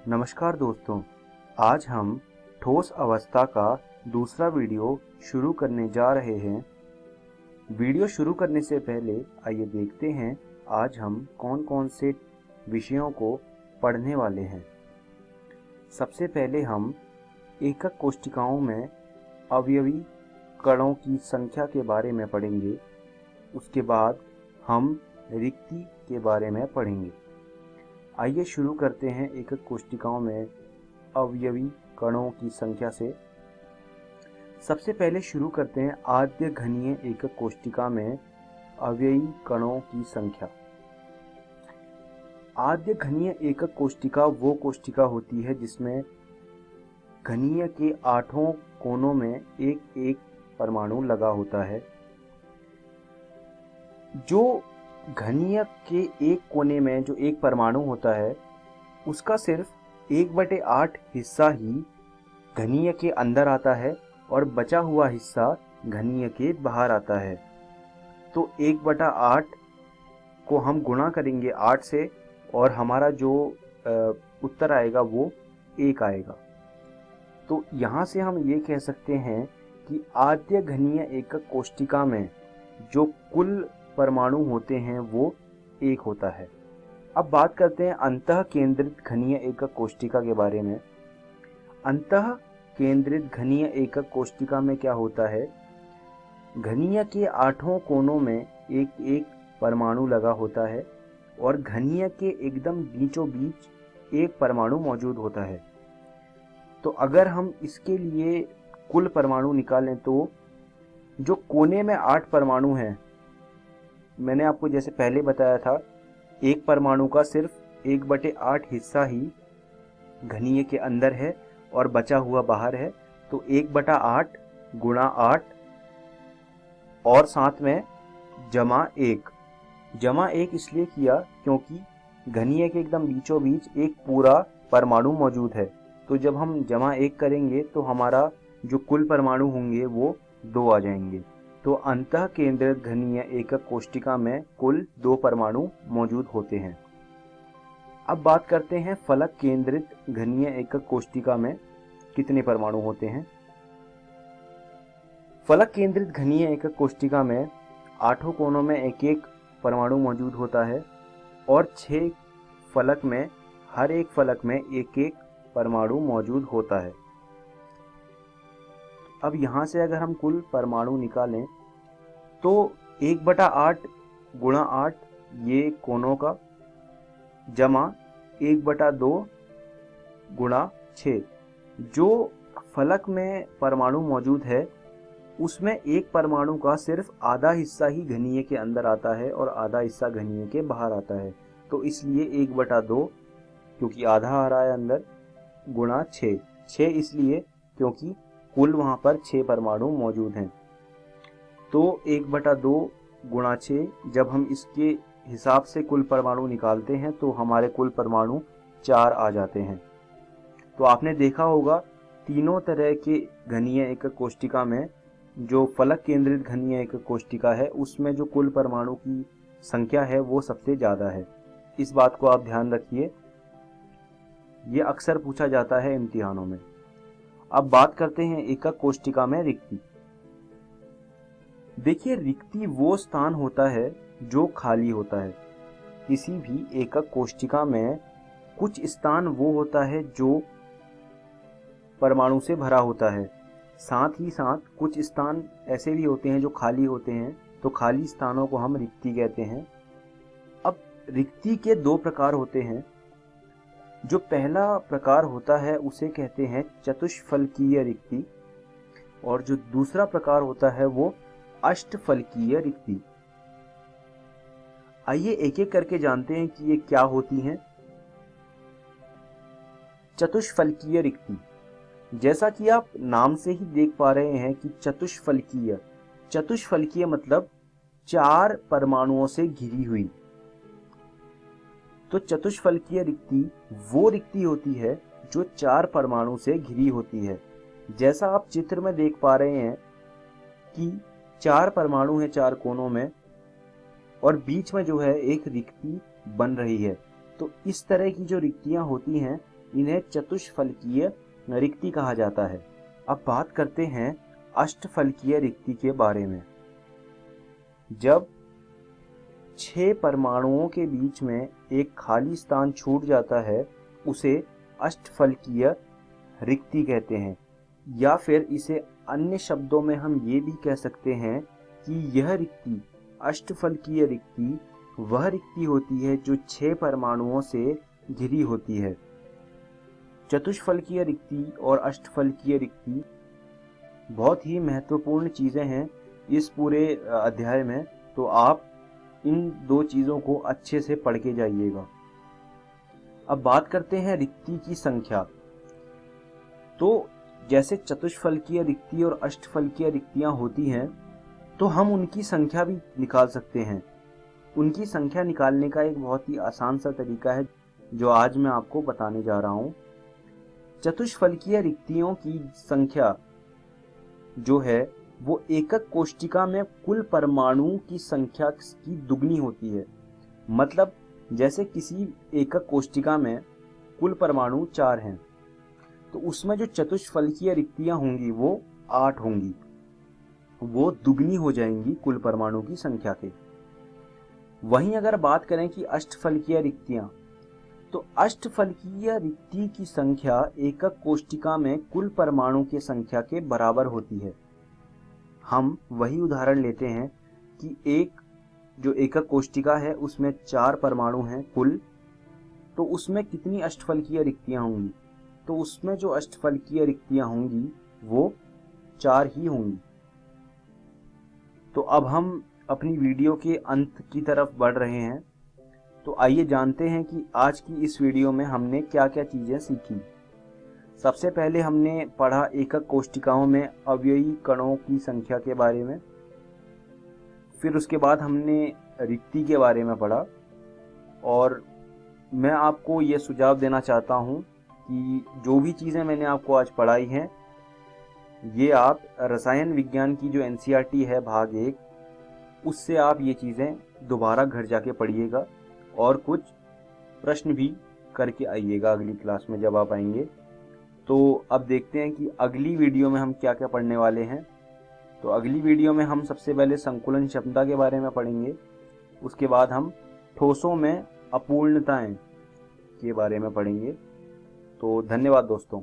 नमस्कार दोस्तों, आज हम ठोस अवस्था का दूसरा वीडियो शुरू करने जा रहे हैं। वीडियो शुरू करने से पहले आइए देखते हैं आज हम कौन कौन से विषयों को पढ़ने वाले हैं। सबसे पहले हम एकक कोशिकाओं में अवयवी कणों की संख्या के बारे में पढ़ेंगे। उसके बाद हम रिक्ति के बारे में पढ़ेंगे। आइए शुरू करते हैं एकक कोशिकाओं में अवयवी कणों की संख्या से। सबसे पहले शुरू करते हैं आद्य घनीय एकक कोशिका में अवयवी कणों की संख्या। आद्य घनीय एकक कोशिका वो कोशिका होती है जिसमें घनीय के 8 कोनों में एक एक परमाणु लगा होता है। जो घनीय के एक कोने में जो एक परमाणु होता है उसका सिर्फ 1/8 हिस्सा ही घनीय के अंदर आता है और बचा हुआ हिस्सा घनीय के बाहर आता है। तो 1/8 को हम गुणा करेंगे 8 से और हमारा जो उत्तर आएगा वो 1 आएगा। तो यहाँ से हम ये कह सकते हैं कि आद्य घनीय एकक कोशिका में जो कुल परमाणु होते हैं वो 1 होता है। अब बात करते हैं अंतः केंद्रित घनीय एकक कोशिका के बारे में। अंतः केंद्रित घनीय एकक कोशिका में क्या होता है, घनीय के 8 कोनों में एक एक परमाणु लगा होता है और घनीय के एकदम बीचों बीच एक परमाणु मौजूद होता है। तो अगर हम इसके लिए कुल परमाणु निकालें तो जो कोने में 8 परमाणु हैं, मैंने आपको जैसे पहले बताया था, एक परमाणु का सिर्फ 1/8 हिस्सा ही घनीय के अंदर है और बचा हुआ बाहर है। तो 1/8 गुणा 8 और साथ में जमा 1 इसलिए किया क्योंकि घनीय के एकदम बीचों बीच एक पूरा परमाणु मौजूद है। तो जब हम जमा 1 करेंगे तो हमारा जो कुल परमाणु होंगे वो 2 आ जाएंगे। तो अंतः केंद्रित घनीय एकक कोशिका में कुल 2 परमाणु मौजूद होते हैं। अब बात करते हैं फलक केंद्रित घनीय एकक कोशिका में कितने परमाणु होते हैं। फलक केंद्रित घनीय एकक कोशिका में 8 कोनों में एक एक परमाणु मौजूद होता है और 6 फलक में हर एक फलक में एक एक परमाणु मौजूद होता है। अब यहाँ से अगर हम कुल परमाणु निकालें तो 1/8 गुणा 8 ये कोनों का, जमा 1/2 गुणा 6। जो फलक में परमाणु मौजूद है उसमें एक परमाणु का सिर्फ आधा हिस्सा ही घनीय के अंदर आता है और आधा हिस्सा घनीय के बाहर आता है। तो इसलिए 1/2 क्योंकि आधा आ रहा है अंदर, गुणा 6 इसलिए क्योंकि कुल वहाँ पर 6 परमाणु मौजूद हैं। तो 1/2 गुणा 6 जब हम इसके हिसाब से कुल परमाणु निकालते हैं तो हमारे कुल परमाणु 4 आ जाते हैं। तो आपने देखा होगा तीनों तरह के घनीय एकक कोशिका में जो फलक केंद्रित घनीय एकक कोशिका है उसमें जो कुल परमाणु की संख्या है वो सबसे ज़्यादा है। इस बात को आप ध्यान रखिए, ये अक्सर पूछा जाता है इम्तिहानों में। अब बात करते हैं एकक कोशिका में रिक्ति। देखिए, रिक्ति वो स्थान होता है जो खाली होता है। किसी भी एकक कोशिका में कुछ स्थान वो होता है जो परमाणु से भरा होता है, साथ ही साथ कुछ स्थान ऐसे भी होते हैं जो खाली होते हैं। तो खाली स्थानों को हम रिक्ति कहते हैं। अब रिक्ति के 2 प्रकार होते हैं। जो पहला प्रकार होता है उसे कहते हैं चतुष्फलकीय रिक्ति और जो दूसरा प्रकार होता है वो अष्टफलकीय रिक्ति। आइए एक एक करके जानते हैं कि ये क्या होती हैं। चतुष्फलकीय रिक्ति, जैसा कि आप नाम से ही देख पा रहे हैं कि चतुष्फलकीय मतलब 4 परमाणुओं से घिरी हुई। तो चतुष्फलकीय रिक्ति वो रिक्ति होती है जो 4 परमाणु से घिरी होती है। जैसा आप चित्र में देख पा रहे हैं कि 4 परमाणु हैं 4 कोनों में और बीच में जो है एक रिक्ति बन रही है। तो इस तरह की जो रिक्तियां होती हैं इन्हें चतुष्फलकीय रिक्ति कहा जाता है। अब बात करते हैं अष्टफलकीय रिक्ति के बारे में। जब 6 परमाणुओं के बीच में एक खाली स्थान छूट जाता है उसे अष्टफलकीय रिक्ति कहते हैं, या फिर इसे अन्य शब्दों में हम ये भी कह सकते हैं कि यह रिक्ति, अष्टफलकीय रिक्ति, वह रिक्ति होती है जो 6 परमाणुओं से घिरी होती है। चतुष्फलकीय रिक्ति और अष्टफलकीय रिक्ति बहुत ही महत्वपूर्ण चीज़ें हैं इस पूरे अध्याय में, तो आप इन 2 चीज़ों को अच्छे से पढ़ के जाइएगा। अब बात करते हैं रिक्ति की संख्या। तो जैसे चतुष्फलकीय रिक्ति और अष्टफलकीय रिक्तियां होती हैं, तो हम उनकी संख्या भी निकाल सकते हैं। उनकी संख्या निकालने का एक बहुत ही आसान सा तरीका है जो आज मैं आपको बताने जा रहा हूं। चतुष्फलकीय रिक्तियों की संख्या जो है वो एकक कोष्टिका में कुल परमाणु की संख्या की दुगनी होती है। मतलब जैसे किसी एकक कोष्टिका में कुल परमाणु 4 हैं, तो उसमें जो चतुष्फलकीय रिक्तियां होंगी वो 8 होंगी, वो दुगनी हो जाएंगी कुल परमाणु की संख्या के। वहीं अगर बात करें कि अष्टफलकीय रिक्तियां, तो अष्टफलकीय रिक्ति की संख्या एकक कोष्टिका में कुल परमाणु की संख्या के बराबर होती है। हम वही उदाहरण लेते हैं कि एक जो एकक कोष्टिका है उसमें 4 परमाणु हैं कुल, तो उसमें कितनी अष्टफलकीय रिक्तियां होंगी? तो उसमें जो अष्टफलकीय रिक्तियां होंगी वो 4 ही होंगी। तो अब हम अपनी वीडियो के अंत की तरफ बढ़ रहे हैं, तो आइए जानते हैं कि आज की इस वीडियो में हमने क्या क्या चीज़ें सीखी। सबसे पहले हमने पढ़ा एकक कोष्टिकाओं में अवयवी कणों की संख्या के बारे में। फिर उसके बाद हमने रिक्ति के बारे में पढ़ा, और मैं आपको ये सुझाव देना चाहता हूँ कि जो भी चीज़ें मैंने आपको आज पढ़ाई हैं, ये आप रसायन विज्ञान की जो NCERT है भाग 1, उससे आप ये चीज़ें दोबारा घर जाके पढ़िएगा और कुछ प्रश्न भी करके आइएगा अगली क्लास में जब आप आएंगे। तो अब देखते हैं कि अगली वीडियो में हम क्या क्या पढ़ने वाले हैं। तो अगली वीडियो में हम सबसे पहले संकुलन क्षमता के बारे में पढ़ेंगे, उसके बाद हम ठोसों में अपूर्णताएं के बारे में पढ़ेंगे। तो धन्यवाद दोस्तों।